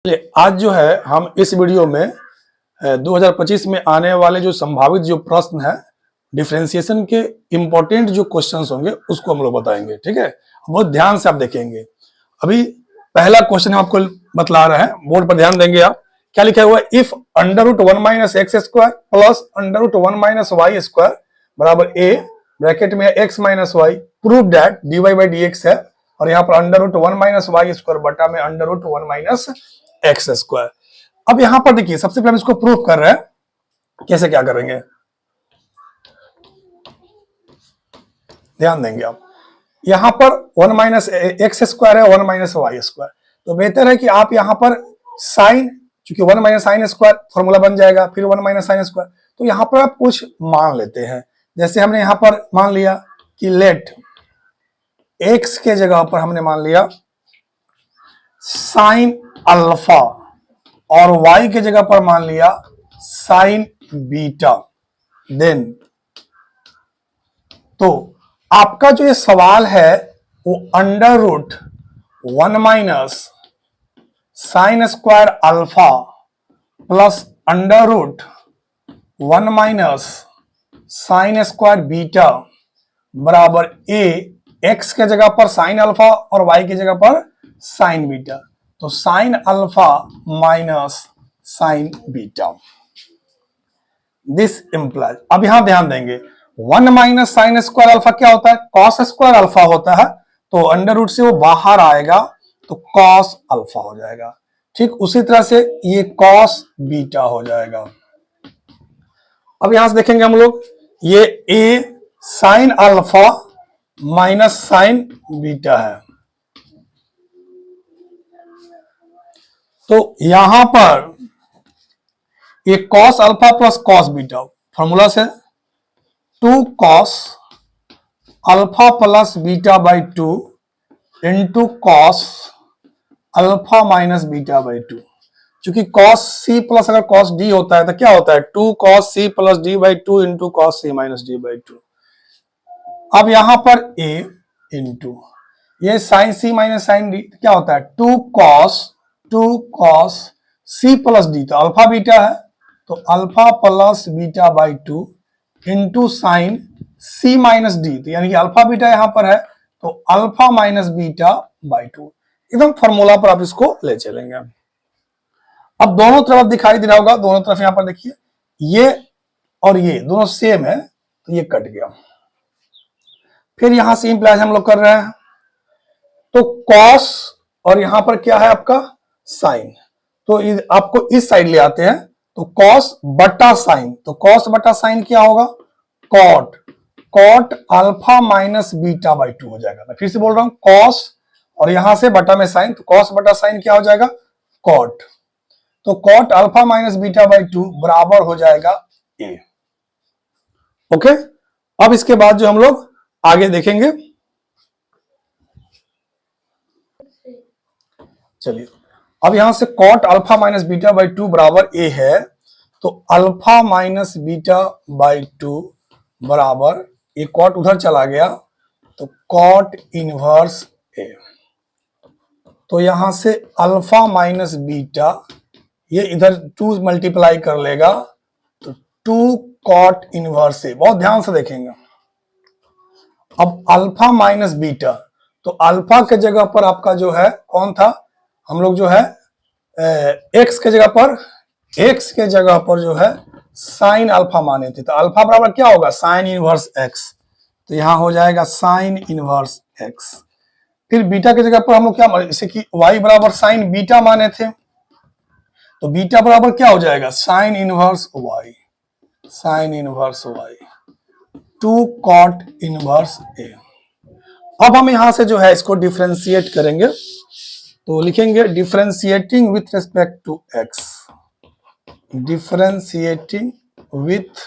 चलिए, आज जो है हम इस वीडियो में 2025 में आने वाले जो संभावित जो प्रश्न है डिफरेंशिएशन के इंपॉर्टेंट जो क्वेश्चंस होंगे उसको हम लोग बताएंगे। ठीक है, बहुत ध्यान से आप देखेंगे। अभी पहला क्वेश्चन हम आपको बतला रहे हैं, बोर्ड पर ध्यान देंगे आप। क्या लिखा हुआ है? If under root 1 minus x square plus under root 1 minus y square बराबर ए ब्रैकेट में x minus y, prove that d y by d x है, और यहाँ पर under root 1 minus y square बटा में under root 1 minus x square. अब यहां पर देखिए, सबसे पहले इसको प्रूफ कर रहे हैं। कैसे क्या करेंगे, ध्यान देंगे आप। यहां पर 1 माइनस एक्स स्क्वायर है, 1 माइनस वाई स्क्वायर, तो बेहतर है कि आप यहां पर साइन, चूंकि 1 माइनस साइन स्क्वायर फॉर्मूला बन जाएगा, फिर 1 माइनस साइन स्क्वायर, तो यहां पर आप कुछ मान लेते हैं। जैसे हमने यहां पर मान लिया कि लेट एक्स के जगह पर हमने मान लिया साइन अल्फा और y के जगह पर मान लिया साइन बीटा। देन तो आपका जो ये सवाल है वो under root 1 minus sine square alpha plus under root 1 minus sine square beta बराबर ए, एक्स के जगह पर साइन अल्फा और y की जगह पर साइन बीटा, तो sign alpha minus sine beta. This implies, अब यहां ध्यान देंगे, 1 माइनस साइन स्क्वायर अल्फा क्या होता है? कॉस स्क्वायर अल्फा होता है, तो अंडर रूट से वो बाहर आएगा तो कॉस अल्फा हो जाएगा। ठीक उसी तरह से ये कॉस बीटा हो जाएगा। अब यहां से देखेंगे हम लोग, ये a sine alpha minus sine beta है, तो यहां पर ये cos alpha plus cos beta, formula से 2 cos alpha plus beta by 2 into cos alpha minus beta by 2। चूंकि कॉस सी प्लस अगर कॉस डी होता है तो क्या होता है? 2 cos c plus d by 2 into cos c minus d by 2। अब यहां पर ए इंटू ये sign c minus sine d क्या होता है? 2 कॉस सी प्लस डी, तो अल्फा बीटा है, तो alpha plus beta by 2 into sine c minus d, तो यानी कि अल्फा बीटा यहां पर है, तो अल्फा माइनस बीटा बाई 2। एकदम फॉर्मूला पर आप इसको ले चलेंगे। अब दोनों तरफ दिखाई दे रहा होगा, दोनों तरफ यहां पर देखिए, ये और ये दोनों सेम है, तो ये कट गया। फिर यहां से इंप्लाइज हम लोग कर रहे हैं, तो कॉस और यहां पर क्या है आपका साइन, तो आपको इस साइड ले आते हैं, तो कॉस बटा साइन, तो कॉस बटा साइन क्या होगा? Cot, cot alpha minus beta by 2 हो जाएगा। मैं फिर से बोल रहा हूं, कॉस और यहां से बटा में साइन, तो कॉस बटा साइन क्या हो जाएगा? कॉट, तो cot alpha minus beta by 2 बराबर हो जाएगा ए। ओके, अब इसके बाद जो हम लोग आगे देखेंगे, चलिए अब यहां से cot alpha minus beta by 2 बराबर ए है, तो अल्फा माइनस बीटा बाई 2 बराबर, ये कॉट उधर चला गया, तो कॉट इनवर्स ए, तो यहां से अल्फा माइनस बीटा, ये इधर 2 मल्टीप्लाई कर लेगा, तो 2 कॉट इनवर्स ए। बहुत ध्यान से देखेंगे। अब अल्फा माइनस बीटा, तो अल्फा के जगह पर आपका जो है कौन था? हम लोग जो है एक्स के जगह पर जो है साइन अल्फा माने थे, तो अल्फा बराबर क्या होगा? साइन इनवर्स एक्स, तो यहां हो जाएगा साइन इनवर्स एक्स। फिर बीटा के जगह पर हम लोग क्या माने, जैसे कि y बराबर साइन बीटा माने थे, तो बीटा बराबर क्या हो जाएगा? Sine inverse y, sine inverse y, 2 cot inverse a. अब हम यहां से जो है इसको डिफरेंशिएट करेंगे, तो लिखेंगे differentiating with respect to x, differentiating with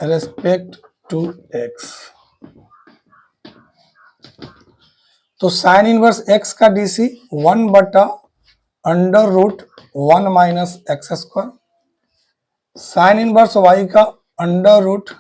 respect to x, तो साइन इनवर्स एक्स का डीसी 1 बटा under root 1 minus x square, sine inverse y का under root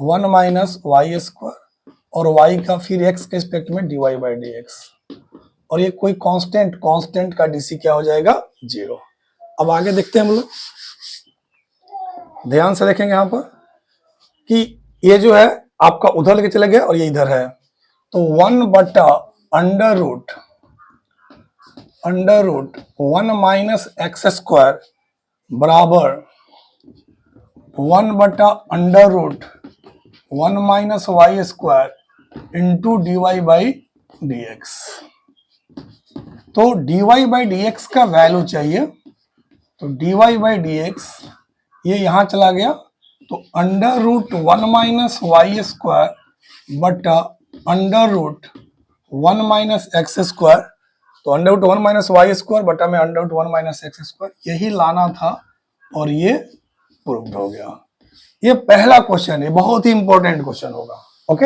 1 minus y square, और y का फिर x के रिस्पेक्ट में dy बाई डी एक्स। और ये कोई कांस्टेंट, कांस्टेंट का डीसी क्या हो जाएगा, 0। अब आगे देखते हैं हम लोग, ध्यान से देखेंगे यहां पर कि ये जो है आपका उधर लेके चले गए और ये इधर है, तो 1 / अंडर रूट 1 - x² बराबर 1/√1 - y² इंटू dy/dx। तो dy/dx का वैल्यू चाहिए, तो dy/dx ये यहां चला गया, तो अंडर रूट 1 - y² बटा अंडर रूट 1 - x², तो अंडर रूट 1 - y² बटा में अंडर रूट 1 - x², यही लाना था और ये प्रूव्ड हो गया। ये पहला क्वेश्चन है, बहुत ही इंपॉर्टेंट क्वेश्चन होगा। ओके,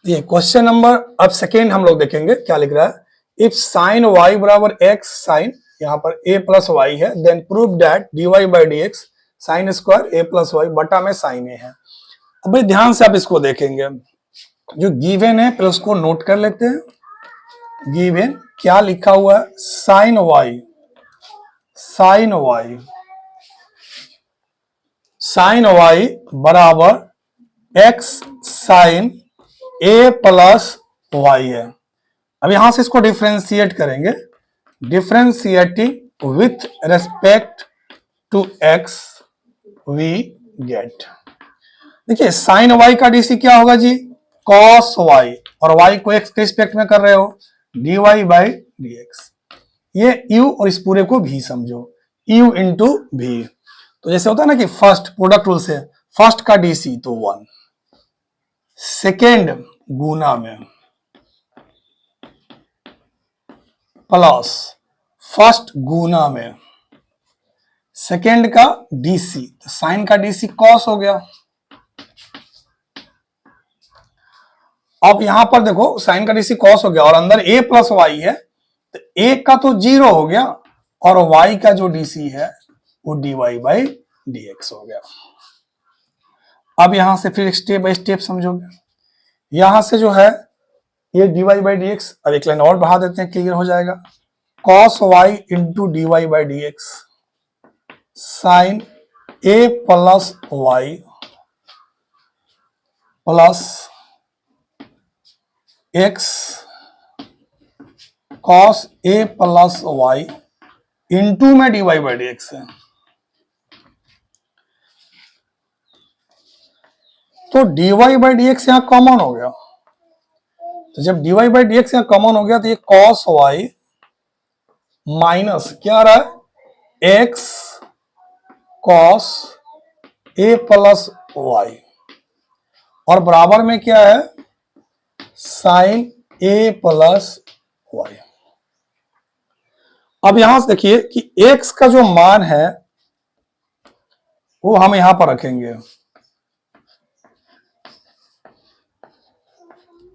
ये क्वेश्चन नंबर, अब सेकेंड हम लोग देखेंगे क्या लिख रहा है। इफ साइन y बराबर x साइन, यहाँ पर a प्लस वाई है, then prove that dy/dx sine square a plus y बटा में साइन a है। अब भाई ध्यान से आप इसको देखेंगे, जो गिवन है पहले उसको नोट कर लेते हैं। गिवन क्या लिखा हुआ है, साइन y बराबर x sine a plus y है। अब यहां से इसको डिफ्रेंशिएट करेंगे, differentiating with respect to x we get, देखिए साइन y का डीसी क्या होगा जी, कॉस y, और y को x के रिस्पेक्ट में कर रहे हो, dy/dx। ये u और इस पूरे को v समझो, u इंटू v। तो जैसे होता है ना कि फर्स्ट प्रोडक्ट रूल से फर्स्ट का डीसी तो 1, सेकेंड गुना में प्लस फर्स्ट गुना में सेकेंड का डीसी, तो साइन का डीसी कॉस हो गया। अब यहां पर देखो साइन का डीसी कॉस हो गया और अंदर a प्लस वाई है, तो a का तो 0 हो गया और y का जो डीसी है वो dy/dx हो गया। अब यहां से फिर स्टेप बाय स्टेप समझोगे, यहां से जो है ये dy/dx, अब एक लाइन और बढ़ा देते हैं, क्लियर हो जाएगा। cos y into dy/dx sine a plus y plus x cos a plus y into में dy/dx है। तो dy/dx यहां कॉमन हो गया, तो जब dy/dx यहां कॉमन हो गया तो ये cos y माइनस क्या आ रहा है, x cos a plus y, और बराबर में क्या है, साइन a प्लस वाई। अब यहां से देखिए कि x का जो मान है वो हम यहां पर रखेंगे,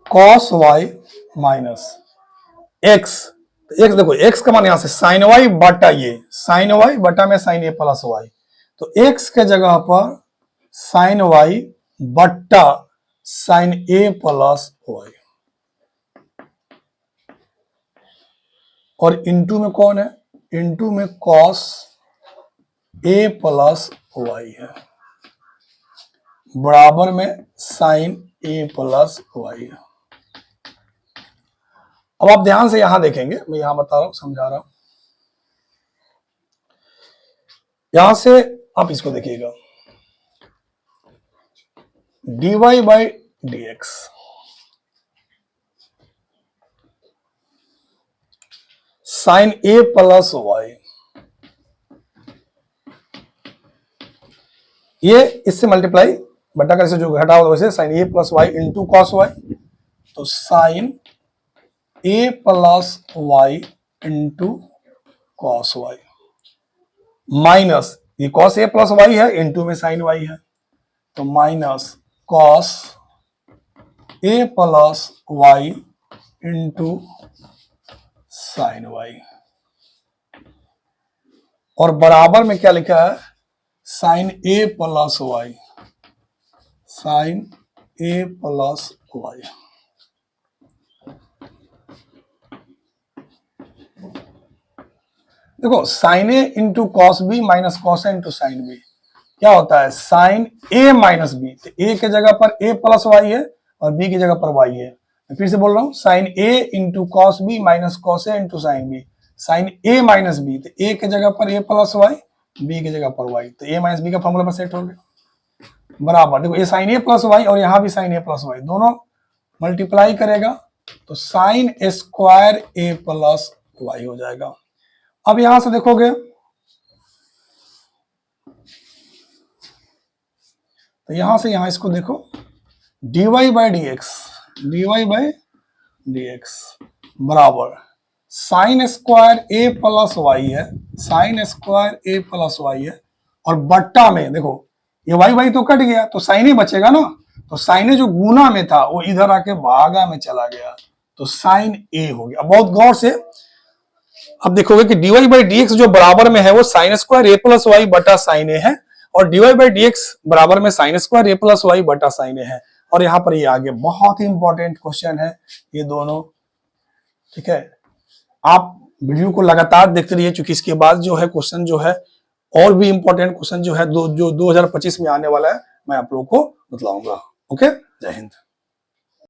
cos y minus x, x देखो x का मान यहां से साइन y बटा ये साइन y बटा में साइन a प्लस वाई, तो x के जगह पर साइन y बटा साइन a प्लस वाई, और इंटू में कौन है, इंटू में cos a प्लस वाई है, बराबर में साइन a प्लस वाई है। अब आप ध्यान से यहां देखेंगे, मैं यहां बता रहा हूं, समझा रहा हूं, यहां से आप इसको देखिएगा, dy/dx sine a plus Y, ये इससे मल्टीप्लाई बटा कर, जो घटा हुआ वैसे sine a plus y into cos y, तो sine a plus y into cos y minus ये कॉस a प्लस वाई है, इंटू में साइन वाई है, तो minus cos a plus y into sine y, और बराबर में क्या लिखा है, sine a plus y, sine a plus y. देखो sine a into cos b minus cos a into sine b क्या होता है, साइन ए माइनस बी। तो ए के जगह पर ए प्लस वाई है और बी की जगह पर वाई है। मैं फिर से बोल रहा हूँ, sine a into cos b minus cos a into sine b. Sine a minus b, तो ए के जगह पर ए प्लस वाई, बी की जगह पर वाई, तो ए माइनस बी का फॉर्मूला पर सेट हो गया बराबर। देखो ये साइन ए प्लस वाई और यहाँ भी साइन ए प्लस वाई, दोनों मल्टीप्लाई करेगा तो साइन स्क्वायर ए प्लस वाई हो जाएगा। अब यहां से देखोगे तो यहां से यहां इसको देखो, dy बाई डी एक्स बराबर साइन स्क्वायर ए प्लस वाई है, साइन स्क्वायर ए प्लस वाई है, और बट्टा में देखो ये वाई वाई तो कट गया तो साइन ही बचेगा ना, तो साइन ए जो गुना में था वो इधर आके भागा में चला गया तो साइन ए हो गया। बहुत गौर से अब देखोगे कि dy बाई डी एक्स जो बराबर में है वो साइन स्क्वायर ए प्लस वाई बटा साइन ए है, और dy बाई डी एक्स बराबर में साइन स्क्वायर ए प्लस वाई बटा साइन ए है। और यहाँ पर ये आगे बहुत ही इंपॉर्टेंट क्वेश्चन है ये दोनों, ठीक है। आप वीडियो को लगातार देखते रहिए क्योंकि इसके बाद जो है क्वेश्चन जो है और भी इंपॉर्टेंट क्वेश्चन जो है जो 2025 में आने वाला है मैं आप लोगों को बतलाऊंगा। ओके, जय हिंद।